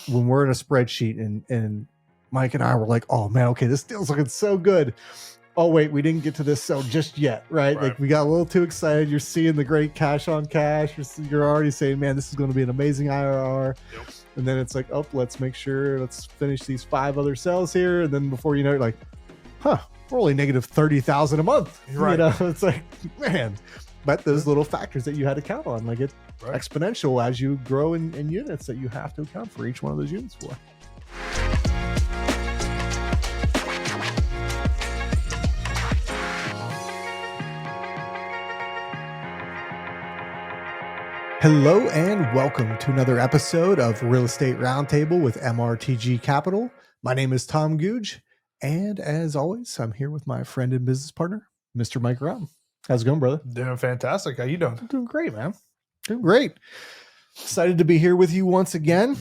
when we're in a spreadsheet and Mike and I were like, oh man, okay, this deal's looking so good. Oh wait, we didn't get to this sale just yet, right? Like we got a little too excited. You're seeing the great cash on cash. You're already saying, man, this is going to be an amazing IRR. Yep. And then it's like, oh, let's finish these 5 other sales here. And then before you know it, like, huh, we're only negative 30,000 a month. Right. You know, it's like, man, but those little factors that you had to count on, like it's exponential as you grow in units that you have to account for each one of those units for. Hello and welcome to another episode of Real Estate Roundtable with MRTG Capital. My name is Tom Goodge, and as always, I'm here with my friend and business partner, Mr. Mike Rohm. How's it going, brother? Doing fantastic. How you doing? I'm doing great, man. Doing great. Excited to be here with you once again.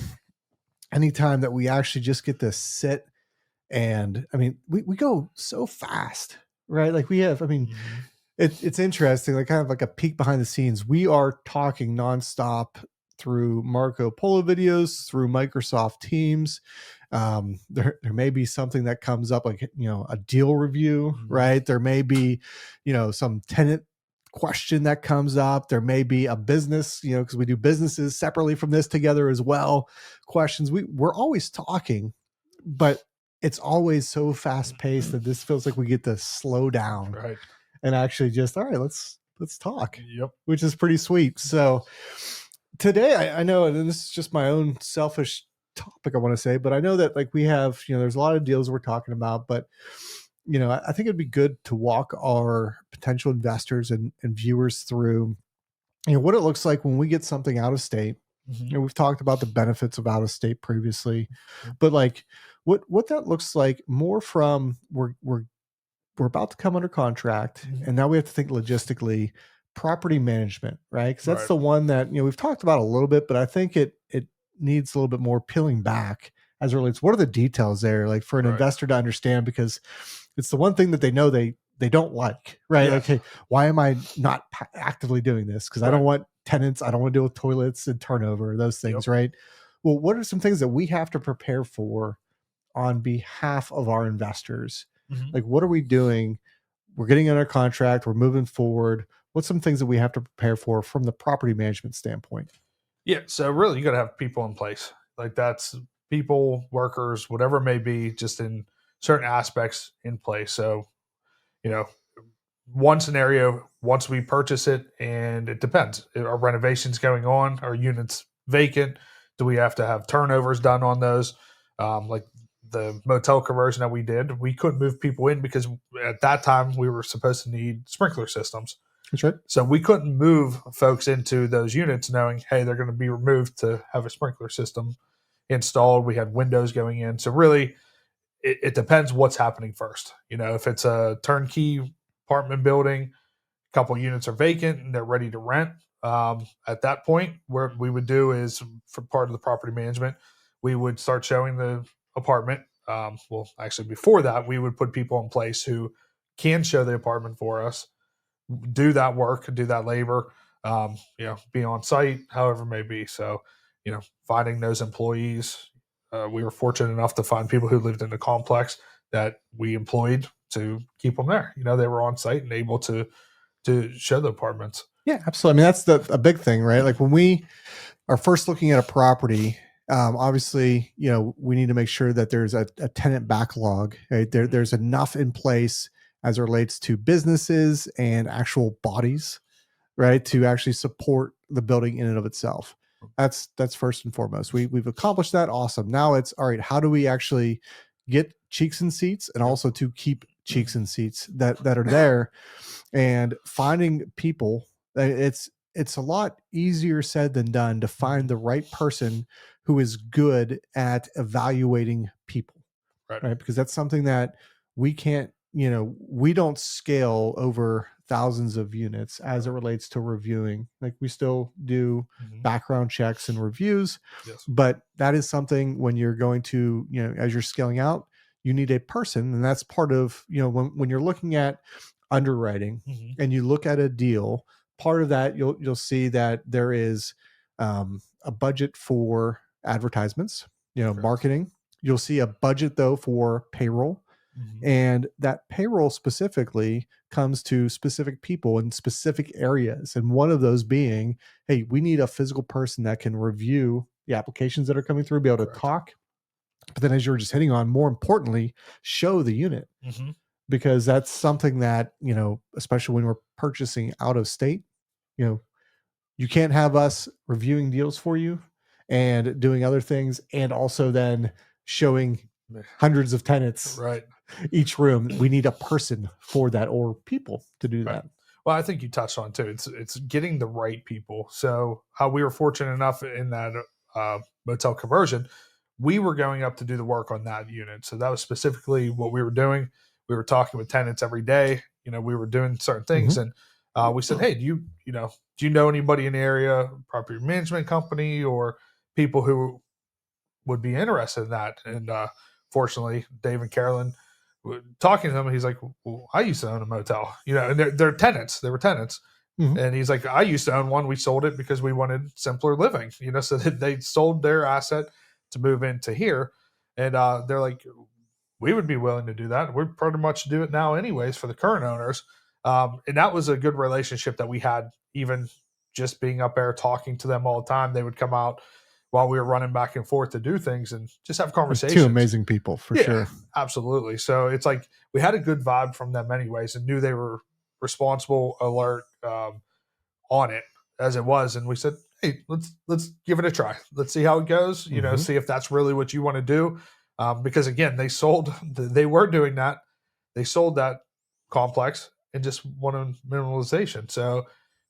Anytime that we actually just get to sit and, I mean, we go so fast, right? Like we have, I mean, It's interesting, like kind of like a peek behind the scenes. We are talking nonstop through Marco Polo videos, through Microsoft Teams. There may be something that comes up, like, you know, a deal review, right? There may be, you know, some tenant question that comes up. There may be a business, you know, because we do businesses separately from this together as well. Questions. We're always talking, but it's always so fast paced that this feels like we get to slow down. Right. And actually just, all right, let's talk. Yep. Which is pretty sweet. So today I know, and this is just my own selfish topic I want to say, but I know that like we have, you know, there's a lot of deals we're talking about, but you know, I think it'd be good to walk our potential investors and viewers through, you know, what it looks like when we get something out of state. You know, we've talked about the benefits of out of state previously, but like what that looks like more from we're about to come under contract, and now we have to think logistically, property management, right? Because that's the one that, you know, we've talked about a little bit, but I think it needs a little bit more peeling back as it relates. What are the details there, like for an investor to understand? Because it's the one thing that they know they don't like, right? Yes. Okay, why am I not actively doing this? Because I don't want tenants, I don't want to deal with toilets and turnover, those things, right? Well, what are some things that we have to prepare for on behalf of our investors? Like, what are we doing? We're getting under contract. We're moving forward. What's some things that we have to prepare for from the property management standpoint? Yeah. So really, you got to have people in place. Like that's people, workers, whatever it may be, just in certain aspects in place. So, you know, one scenario, once we purchase it, and it depends. Are renovations going on? Are units vacant? Do we have to have turnovers done on those? Like the motel conversion that we did, we couldn't move people in because at that time we were supposed to need sprinkler systems. That's right. So we couldn't move folks into those units knowing, hey, they're going to be removed to have a sprinkler system installed. We had windows going in. So really, it depends what's happening first. You know, if it's a turnkey apartment building, a couple units are vacant and they're ready to rent. At that point, what we would do is, for part of the property management, we would start showing the apartment. Well, actually, before that, we would put people in place who can show the apartment for us, do that work, do that labor, you know, be on site, however it may be. So, you know, finding those employees, we were fortunate enough to find people who lived in the complex that we employed to keep them there. You know, they were on site and able to show the apartments. Yeah, absolutely. I mean, that's a big thing, right? Like when we are first looking at a property, obviously, you know, we need to make sure that there's a tenant backlog, right? There's enough in place as it relates to businesses and actual bodies, right, to actually support the building in and of itself. That's first and foremost. We've accomplished that. Awesome. Now it's all right. How do we actually get cheeks and seats, and also to keep cheeks and seats that are there, and finding people? It's a lot easier said than done to find the right person who is good at evaluating people, right? Because that's something that we can't, you know, we don't scale over thousands of units as it relates to reviewing. Like we still do background checks and reviews, but that is something when you're going to, you know, as you're scaling out, you need a person. And that's part of, you know, when you're looking at underwriting and you look at a deal, part of that you'll see that there is a budget for advertisements, Correct. marketing. You'll see a budget though for payroll. Mhm. And that payroll specifically comes to specific people in specific areas. And one of those being, hey, we need a physical person that can review the applications that are coming through, be able to Correct. talk. But then, as you were just hitting on, more importantly, show the unit, Mhm. because that's something that, especially when we're purchasing out of state, you know, you can't have us reviewing deals for you and doing other things and also then showing hundreds of tenants Right. each room. We need a person for that, or people to do Right. that. Well, I think you touched on it too. It's getting the right people. So how we were fortunate enough in that motel conversion, we were going up to do the work on that unit. So that was specifically what we were doing. We were talking with tenants every day. We were doing certain things, and we said, "Hey, do you know anybody in the area, property management company, or people who would be interested in that?" And fortunately, Dave and Carolyn, talking to him, he's like, "Well, I used to own a motel, and they're tenants. They were tenants." Mhm. And he's like, "I used to own one. We sold it because we wanted simpler living, so that they sold their asset to move into here." And they're like, "We would be willing to do that. We'd pretty much do it now, anyways, for the current owners." And that was a good relationship that we had, even just being up there talking to them all the time. They would come out while we were running back and forth to do things and just have Two conversations. amazing people for Yeah, sure. absolutely. So it's like we had a good vibe from them, anyways, and knew they were responsible, alert, on it as it was. And we said, "Hey, let's give it a try. Let's see how it goes. Mhm. See if that's really what you want to do." Because again, they were doing that. They sold that complex and just wanted minimalization. So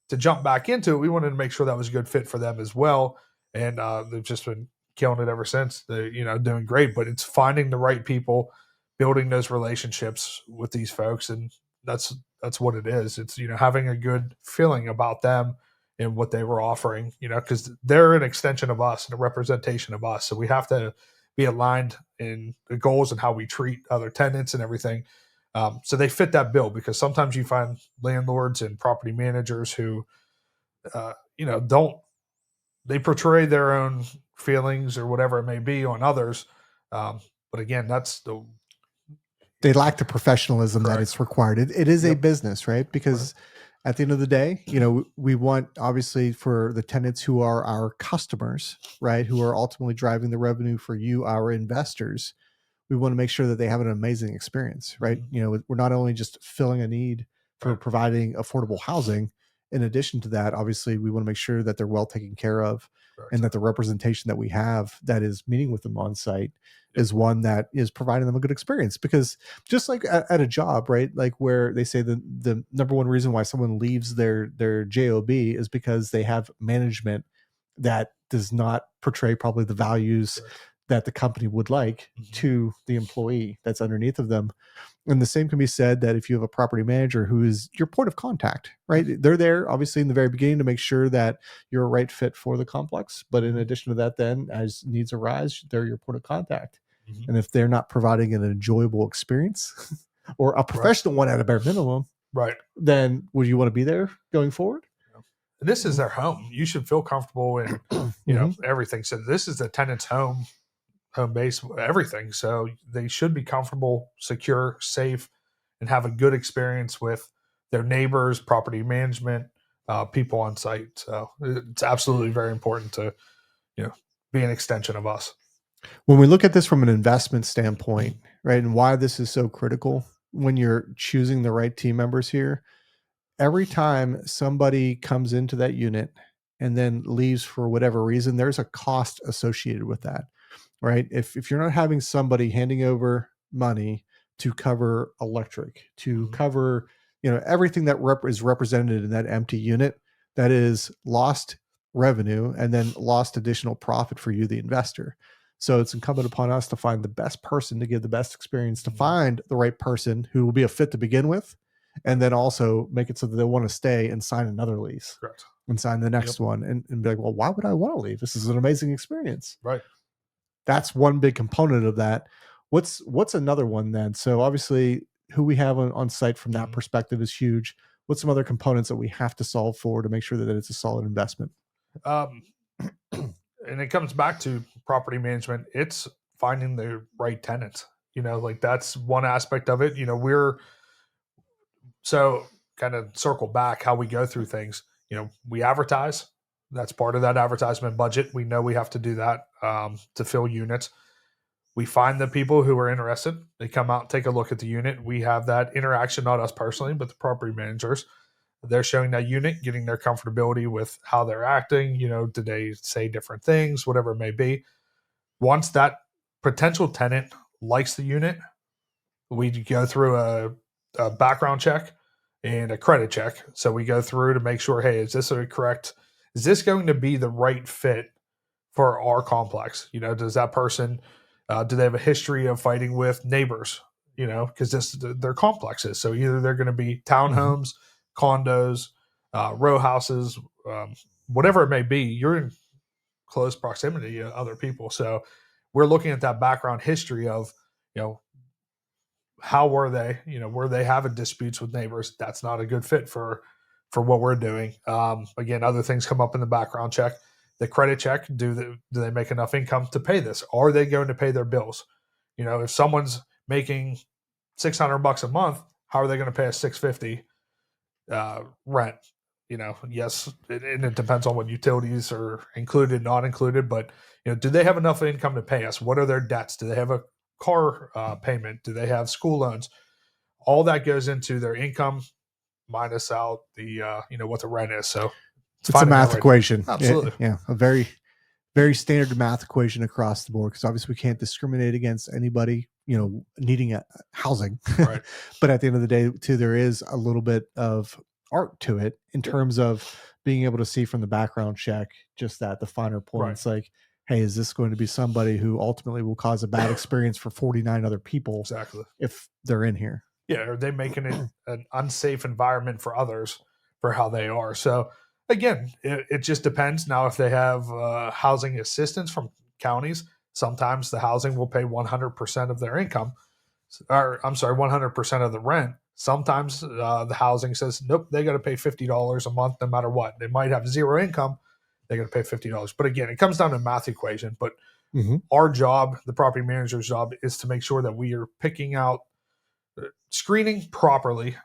to jump back into it, we wanted to make sure that was a good fit for them as well. And they've just been killing it ever since. They're doing great, but it's finding the right people, building those relationships with these folks, and that's what it is. It's having a good feeling about them and what they were offering. Because they're an extension of us and a representation of us, so we have to be aligned in the goals and how we treat other tenants and everything. So they fit that bill, because sometimes you find landlords and property managers who, don't, they portray their own feelings or whatever it may be on others. But again, that's the They lack the professionalism that correct. it's required. It is a Yep. business, right? Right. Because at the end of the day, we want, obviously, for the tenants who are our customers, right, who are ultimately driving the revenue for you, our investors, we want to make sure that they have an amazing experience, right? Mhm. We're not only just filling a need for Right. providing affordable housing. In addition to that, obviously, we want to make sure that they're well taken care of, and Correct. that the representation that we have that is meeting with them on site Yep. is one that is providing them a good experience. Because just like at a job, right? Like where they say the number one reason why someone leaves their job is because they have management that does not portray probably the values Correct. that the company would like Mhm. to the employee that's underneath of them. And the same can be said that if you have a property manager who is your point of contact, right? They're there obviously in the very beginning to make sure that you're a right fit for the complex. But in Mhm. addition to that, then as needs arise, they're your point of contact. Mhm. And if they're not providing an enjoyable experience or a Right. professional one at a bare minimum, Right. then would you want to be there going forward? This is their home. You should feel comfortable in, Mm-hmm. everything. So this is the tenant's home base, everything. So they should be comfortable, secure, safe, and have a good experience with their neighbors, property management, people on site. So it's absolutely very important to, you know, be an extension of us. When we look at this from an investment standpoint, right, and why this is so critical when you're choosing the right team members here, every time somebody comes into that unit and then leaves for whatever reason, there's a cost associated with that, right? If you're not having somebody handing over money to cover electric, to Mhm. cover, everything that is represented in that empty unit, that is lost revenue and then lost additional profit for you, the investor. So it's incumbent upon us to find the best person to give the best experience, to Mhm. find the right person who will be a fit to begin with, and then also make it so that they want to stay and sign another lease Correct. and sign the Yep. next one, and be like, well, why would I want to leave? This is an amazing experience. Right. That's one big component of that. What's another one then? So obviously who we have on site from that Mhm. perspective is huge. What's some other components that we have to solve for to make sure that it's a solid investment? Um, and it comes back to property management. It's finding the right tenant. Like that's one aspect of it. We're so kind of circle back how we go through things. We advertise. That's part of that advertisement budget. We know we have to do that to fill units. We find the people who are interested. They come out and take a look at the unit. We have that interaction, not us personally, but the property managers. They're showing that unit, getting their comfortability with how they're acting. Do they say different things, whatever it may be. Once that potential tenant likes the unit, we go through a background check and a credit check. So we go through to make sure, hey, is this going to be the right fit for our complex? Does that person, do they have a history of fighting with neighbors? Because they're complexes. So either they're going to be townhomes, condos, row houses, whatever it may be. You're in close proximity to other people. So we're looking at that background history of, how were they, were they having disputes with neighbors? That's not a good fit for what we're doing. Again, other things come up in the background check. The credit check, do they make enough income to pay this? Are they going to pay their bills? If someone's making $600 a month, how are they going to pay a $650 rent? Yes, and it depends on what utilities are included, not included, but do they have enough income to pay us? What are their debts? Do they have a car payment? Do they have school loans? All that goes into their income minus out the what the rent is. So it's a math equation. Absolutely. A very, very standard math equation across the board, because obviously we can't discriminate against anybody needing a housing. Right. But at the end of the day too, there is a little bit of art to it in terms of being able to see from the background check just that the finer points. Like, hey, is this going to be somebody who ultimately will cause a bad experience for 49 other people? Exactly. If they're in here. Yeah. Are they making it an unsafe environment for others for how they are? So again, it just depends. Now, if they have housing assistance from counties, sometimes the housing will pay 100% of their income, or I'm sorry, 100% of the rent. Sometimes the housing says, nope, they got to pay $50 a month no matter what. They might have zero income. They got to pay $50. But again, it comes down to a math equation. But our job, the property manager's job, is to make sure that we are picking out, screening properly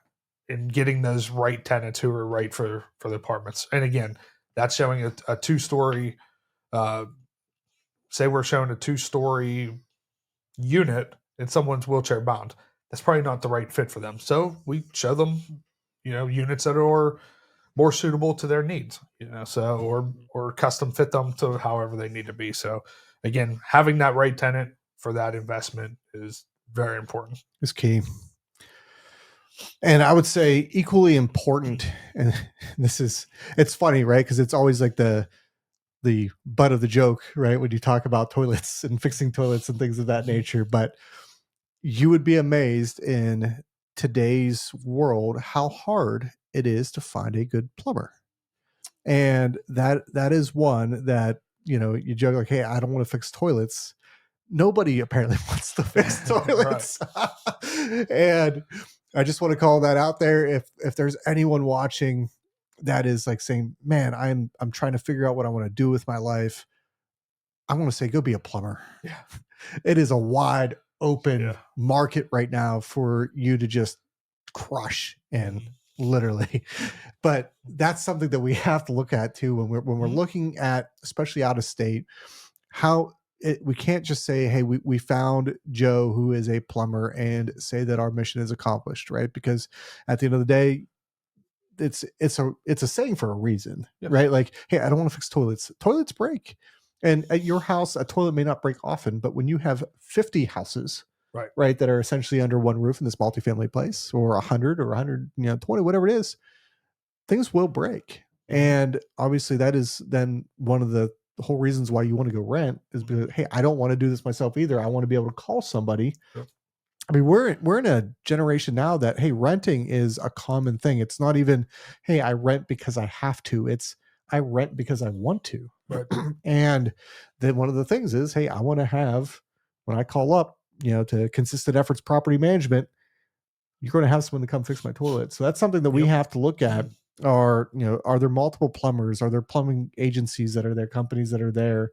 and getting those right tenants who are right for the apartments. And again, that's showing a 2-story, say we're showing a 2-story unit and someone's wheelchair bound. That's probably not the right fit for them. So we show them, units that are more suitable to their needs, so, or custom fit them to however they need to be. So again, having that right tenant for that investment is very important. It's key. And I would say equally important, and it's funny, right? Because it's always like the butt of the joke, right? When you talk about toilets and fixing toilets and things of that nature. But you would be amazed in today's world how hard it is to find a good plumber. And that is one that, you joke like, hey, I don't want to fix toilets. Nobody apparently wants to fix toilets. And I just want to call that out there. If there's anyone watching that is like saying, man, I'm trying to figure out what I want to do with my life, I want to say, go be a plumber. Yeah. It is a wide open market right now for you to just crush and literally. But that's something that we have to look at too when we're looking at, especially out of state, how we can't just say, hey, we found Joe who is a plumber and say that our mission is accomplished, right? Because at the end of the day, it's a saying for a reason, right? Like, hey, I don't want to fix toilets. Toilets break. And at your house, a toilet may not break often, but when you have 50 houses, right, that are essentially under one roof in this multifamily place, or 100 or 120, whatever it is, things will break. And obviously that is then one of the whole reasons why you want to go rent is because, hey, I don't want to do this myself either. I want to be able to call somebody. I mean, we're in a generation now that, hey, renting is a common thing. It's not even, hey, I rent because I have to. It's I rent because I want to. Right. And then one of the things is, hey, I want to have, when I call up, to Consistent Efforts Property Management, you're going to have someone to come fix my toilet. So that's something that we have to look at. Are there multiple plumbers? Are there plumbing agencies that are there, companies that are there?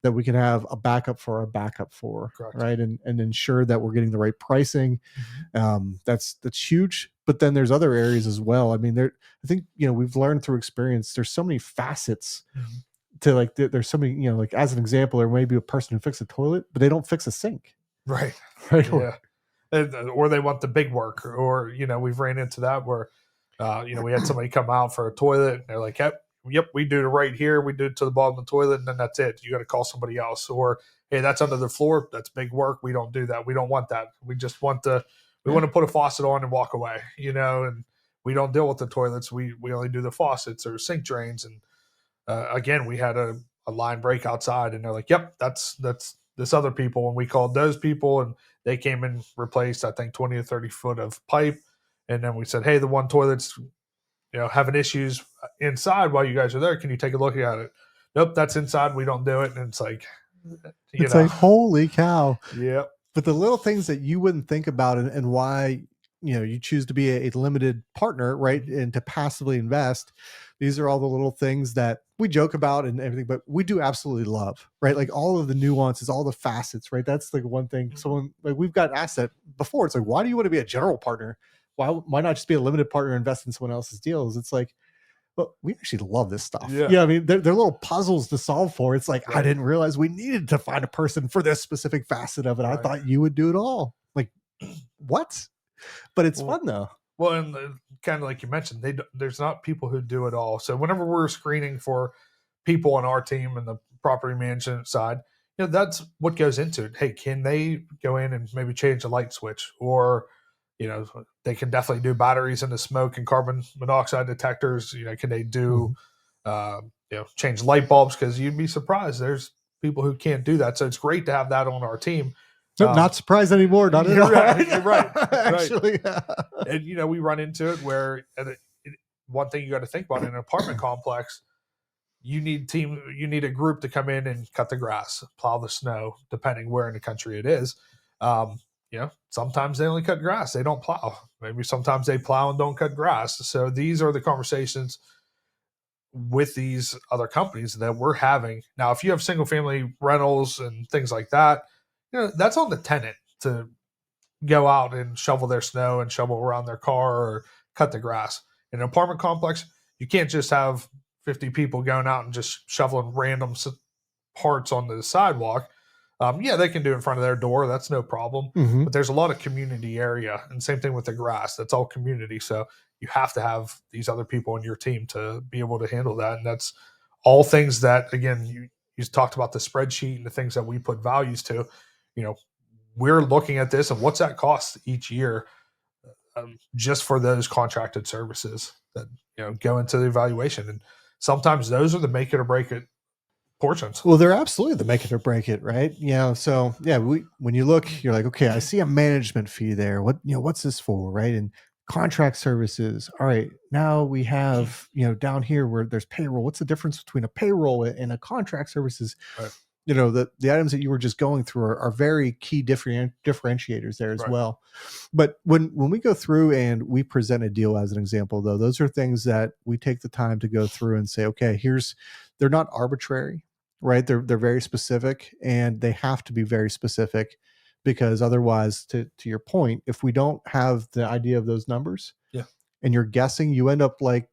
that we can have a backup for our backup for, Correct. right? And ensure that we're getting the right pricing. Mm-hmm. That's huge. But then there's other areas as well. I mean, I think, we've learned through experience, there's so many facets Mm-hmm. to like, there's so many, like as an example, there may be a person who fixes a toilet, but they don't fix a sink. Right. Right. Yeah. Or they want the big work, or, we've ran into that where, we had somebody come out for a toilet and they're like, yep, we do it right here. We do it to the bottom of the toilet, and then that's it. You got to call somebody else. Or, hey, that's under the floor. That's big work. We don't do that. We don't want that. We just want we want to put a faucet on and walk away, and we don't deal with the toilets. We only do the faucets or sink drains. And again, we had a line break outside, and they're like, yep, that's this other people. And we called those people, and they came and replaced, I think, 20 or 30 foot of pipe. And then we said, hey, the one toilet's having issues inside while you guys are there. Can you take a look at it? Nope, that's inside. We don't do it. And it's like, like, holy cow. Yep. But the little things that you wouldn't think about, and why, you choose to be a limited partner, right? And to passively invest. These are all the little things that we joke about and everything, but we do absolutely love, right? Like all of the nuances, all the facets, right? That's like one thing. Someone, like, we've got asset before. It's like, why do you want to be a general partner? Why not just be a limited partner and invest in someone else's deals? It's like, well, we actually love this stuff. Yeah. I mean, they're little puzzles to solve for. It's like, Right. I didn't realize we needed to find a person for this specific facet of it. Right. I thought you would do it all. Like, what? But it's fun though. Well, and kind of like you mentioned, there's not people who do it all. So whenever we're screening for people on our team and the property management side, that's what goes into it. Hey, can they go in and maybe change a light switch? Or, they can definitely do batteries in the smoke and carbon monoxide detectors. Can they do, change light bulbs? Because you'd be surprised. There's people who can't do that. So it's great to have that on our team. Not surprised anymore. Not at all. Right, you're right. Actually, and we run into it where one thing you got to think about in an apartment complex, you need a group to come in and cut the grass, plow the snow, depending where in the country it is. Sometimes they only cut grass; they don't plow. Maybe sometimes they plow and don't cut grass. So these are the conversations with these other companies that we're having. Now, if you have single family rentals and things like that, that's on the tenant to go out and shovel their snow and shovel around their car or cut the grass. In an apartment complex, you can't just have 50 people going out and just shoveling random parts on the sidewalk. They can do it in front of their door. That's no problem. Mm-hmm. But there's a lot of community area, and same thing with the grass. That's all community. So you have to have these other people on your team to be able to handle that. And that's all things that, again, you talked about the spreadsheet and the things that we put values to. We're looking at this and what's that cost each year just for those contracted services that go into the evaluation. And sometimes those are the make it or break it portions. Well, they're absolutely the make it or break it, right? So when you look, you're like, okay, I see a management fee there. What's this for, right? And contract services. All right, now we have down here where there's payroll. What's the difference between a payroll and a contract services? Right. The items that you were just going through are very key differentiators there as Right. well. But when we go through and we present a deal as an example, though, those are things that we take the time to go through and say, okay, they're not arbitrary, right? They're very specific, and they have to be very specific, because otherwise, to your point, if we don't have the idea of those numbers, and you're guessing, you end up like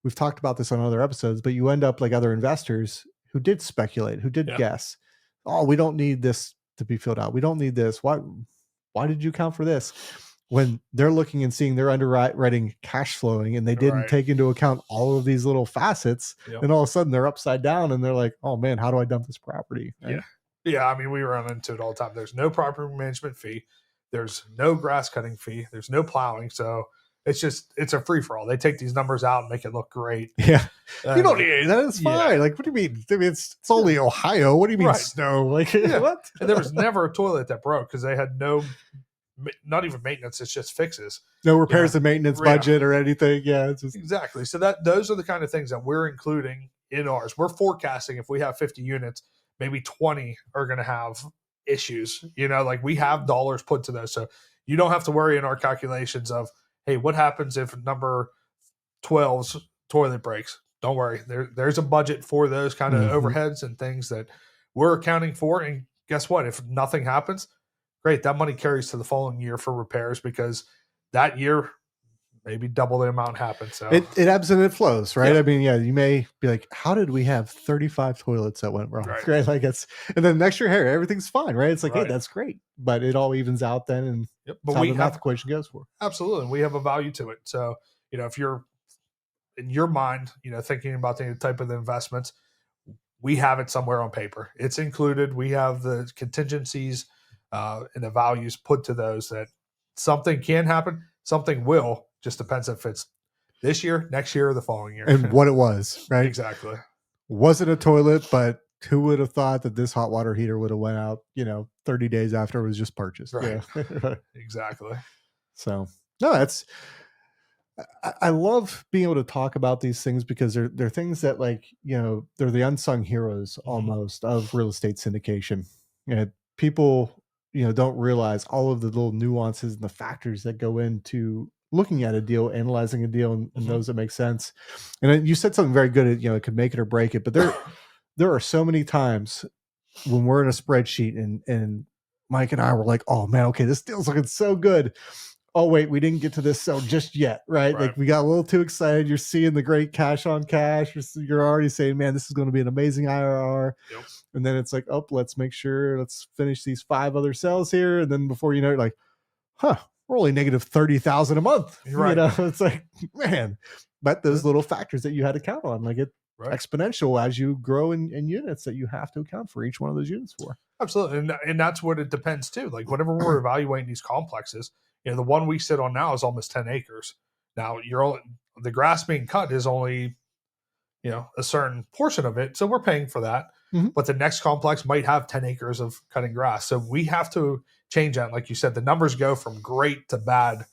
we've talked about this on other episodes, but you end up like other investors who did speculate, who did guess. Oh, we don't need this to be filled out. We don't need this. Why did you count for this? When they're looking and seeing their underwriting cash flowing, and they didn't take into account all of these little facets, and all of a sudden they're upside down and they're like, oh man, how do I dump this property? Right? Yeah. I mean, we run into it all the time. There's no property management fee. There's no grass cutting fee. There's no plowing. So it's a free for all. They take these numbers out and make it look great. Yeah. You don't need any of that. It's fine. Like, what do you mean? I mean, it's only Ohio. What do you mean snow? Like, what? And there was never a toilet that broke because they had not even maintenance. It's just fixes. No repairs and maintenance budget or anything. Yeah. It's just... Exactly. So those are the kind of things that we're including in ours. We're forecasting if we have 50 units, maybe 20 are going to have issues. Like we have dollars put to those. So you don't have to worry in our calculations of, hey, what happens if number 12's toilet breaks? don't worry. There's a budget for those kind of overheads and things that we're accounting for. And guess what? If nothing happens, great. That money carries to the following year for repairs because that year maybe double the amount happens. So it ebbs and it flows, right? Yeah. I mean, yeah, you may be like, how did we have 35 toilets that went wrong? Right. Like it's, and then next year, hey, everything's fine, right? It's like, hey, Right. that's great, but it all evens out then, and But that's how the math equation goes for. Absolutely, we have a value to it. So if you're in your mind, thinking about the type of the investments, we have it somewhere on paper. It's included. We have the contingencies and the values put to those that something can happen, something will. Just depends if it's this year, next year, or the following year. And what it was, right? Exactly. Wasn't a toilet, but who would have thought that this hot water heater would have went out, 30 days after it was just purchased. Right. Yeah. Exactly. So, no, I love being able to talk about these things because they're things that they're the unsung heroes almost of real estate syndication. People, don't realize all of the little nuances and the factors that go into looking at a deal, analyzing a deal, and those that make sense. And you said something very good. It could make it or break it. But there are so many times when we're in a spreadsheet and Mike and I were like, "Oh man, okay, this deal's looking so good. Oh wait, we didn't get to this sale just yet, right? Like we got a little too excited. You're seeing the great cash on cash. You're already saying, man, this is going to be an amazing IRR." Yep. And then it's like, oh, let's finish these 5 other sales here. And then before you know it, like, we're only negative 30,000 a month. Right. It's like, man, but those little factors that you had to count on, like exponential as you grow in units that you have to account for each one of those units for. Absolutely. And that's what it depends too. Like whenever we're evaluating these complexes, the one we sit on now is almost 10 acres. Now the grass being cut is only, a certain portion of it. So we're paying for that. But the next complex might have 10 acres of cutting grass. So we have to change that. Like you said, the numbers go from great to bad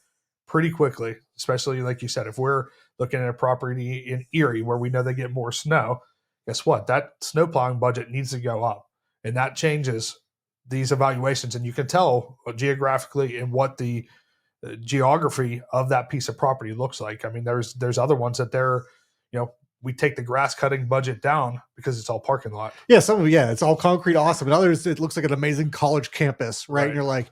pretty quickly, especially like you said, if we're looking at a property in Erie where we know they get more snow, guess what? That snow plowing budget needs to go up. And that changes these evaluations. And you can tell geographically in what the geography of that piece of property looks like. I mean, there's other ones that we take the grass cutting budget down because it's all parking lot. Yeah, it's all concrete, awesome. And others, it looks like an amazing college campus, right? And you're like,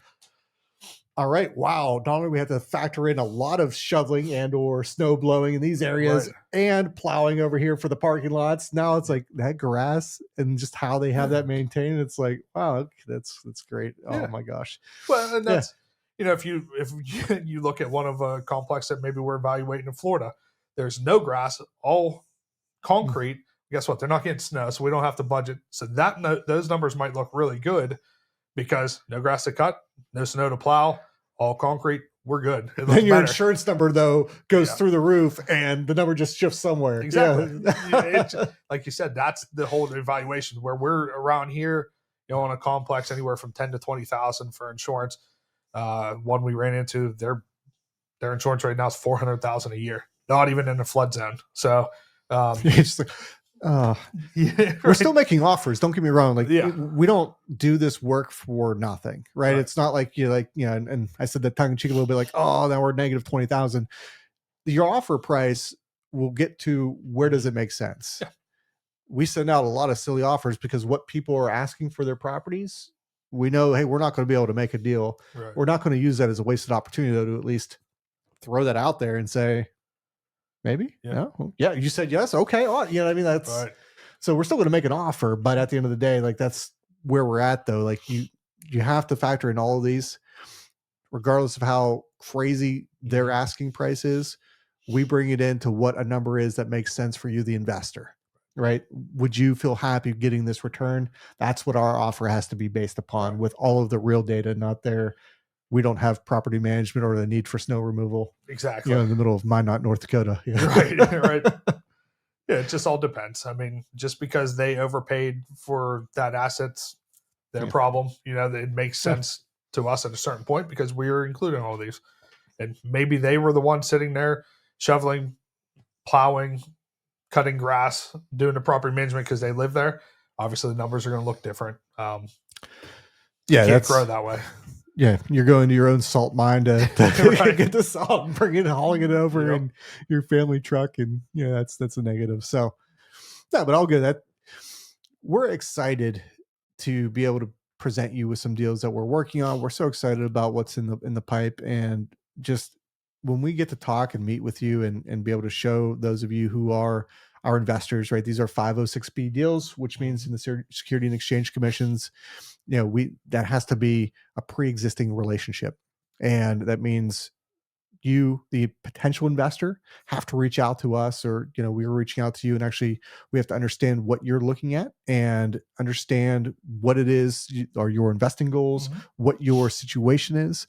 all right, wow. Not only we have to factor in a lot of shoveling and or snow blowing in these areas and plowing over here for the parking lots. Now it's like that grass and just how they have that maintained. It's like, wow, that's great. Oh my gosh. Well, and that's if you look at one of a complex that maybe we're evaluating in Florida, there's no grass, all concrete. Guess what? They're not getting snow, so we don't have to budget. So those numbers might look really good because no grass to cut, no snow to plow, all concrete. We're good. Then your insurance number though goes through the roof, and the number just shifts somewhere. Exactly. Like you said, that's the whole evaluation where we're around here. On a complex, anywhere from 10 to 20,000 for insurance. One we ran into, their insurance right now is 400,000 a year. Not even in a flood zone. So. We're still making offers. Don't get me wrong. We don't do this work for nothing, right? It's not like and I said that tongue in cheek a little bit, like, oh, now we're negative 20,000. Your offer price will get to where does it make sense? Yeah. We send out a lot of silly offers because what people are asking for their properties, we know, hey, we're not going to be able to make a deal. Right. We're not going to use that as a wasted opportunity, though, to at least throw that out there and say, maybe. Yeah. No? Yeah. You said yes. Okay. Oh, that's right. So we're still going to make an offer, but at the end of the day, like that's where we're at though. Like you have to factor in all of these, regardless of how crazy their asking price is. We bring it into what a number is that makes sense for you, the investor, right? Would you feel happy getting this return? That's what our offer has to be based upon with all of the real data, not there. We don't have property management or the need for snow removal. Exactly. In the middle of Minot, North Dakota. Right. Yeah, it just all depends. I mean, just because they overpaid for that asset's their problem. It makes sense to us at a certain point because we're including all these. And maybe they were the ones sitting there shoveling, plowing, cutting grass, doing the property management because they live there. Obviously, the numbers are going to look different. You can't grow that way. Yeah, you're going to your own salt mine to Right. get the salt and bring it, hauling it over Yep. in your family truck, and that's a negative. So, no, but all good. That we're excited to be able to present you with some deals that we're working on. We're so excited about what's in the pipe, and just when we get to talk and meet with you and be able to show those of you who are our investors, right? These are 506B deals, which means in the Security and Exchange Commissions, that has to be a pre-existing relationship, and that means you, the potential investor, have to reach out to us, or we are reaching out to you, and actually we have to understand what you're looking at and understand what it is are your investing goals, what your situation is.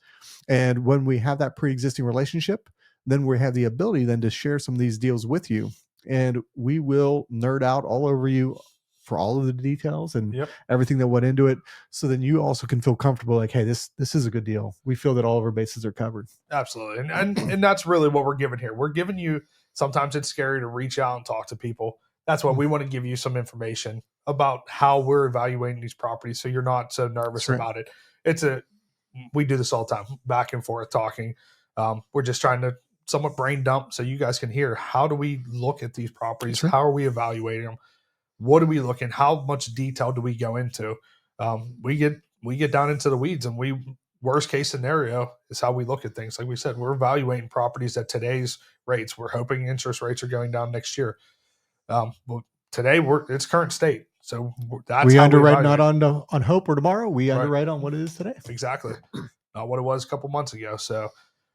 And when we have that pre-existing relationship, then we have the ability then to share some of these deals with you, and we will nerd out all over you for all of the details and everything that went into it, so then you also can feel comfortable, like, hey, this is a good deal. We feel that all of our bases are covered. Absolutely. And that's really what we're giving here. We're giving you, sometimes it's scary to reach out and talk to people. That's why we want to give you some information about how we're evaluating these properties, so you're not so nervous about it. We do this all the time, back and forth talking. We're just trying to somewhat brain dump so you guys can hear, how do we look at these properties? How are we evaluating them? What are we looking? How much detail do we go into? We get down into the weeds, and worst case scenario is how we look at things. Like we said, we're evaluating properties at today's rates. We're hoping interest rates are going down next year. But today it's current state. So that's we how underwrite we not on hope or tomorrow. We Right. underwrite on what it is today. Exactly. Not what it was a couple months ago. So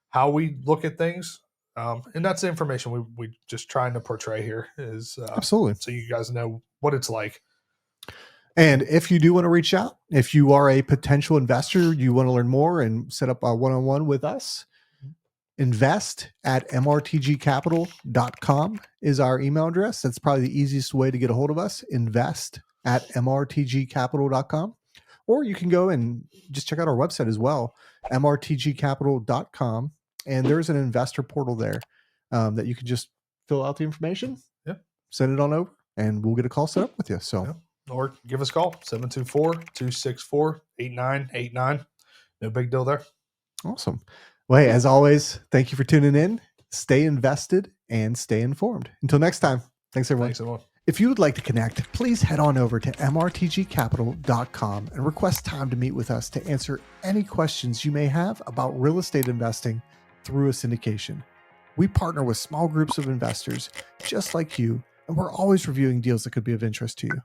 how we look at things, and that's the information we just trying to portray here, is Absolutely, so you guys know what it's like. And if you do want to reach out, if you are a potential investor, you want to learn more and set up a one-on-one with us, invest at mrtgcapital.com is our email address. That's probably the easiest way to get a hold of us. Invest at mrtgcapital.com. Or you can go and just check out our website as well, mrtgcapital.com. And there's an investor portal there that you can just fill out the information, send it on over, and we'll get a call set up with you. So, or give us a call, 724-264-8989. No big deal there. Awesome. Well, hey, as always, thank you for tuning in. Stay invested and stay informed. Until next time, thanks everyone. Thanks, everyone. If you would like to connect, please head on over to mrtgcapital.com and request time to meet with us to answer any questions you may have about real estate investing through a syndication. We partner with small groups of investors just like you, and we're always reviewing deals that could be of interest to you.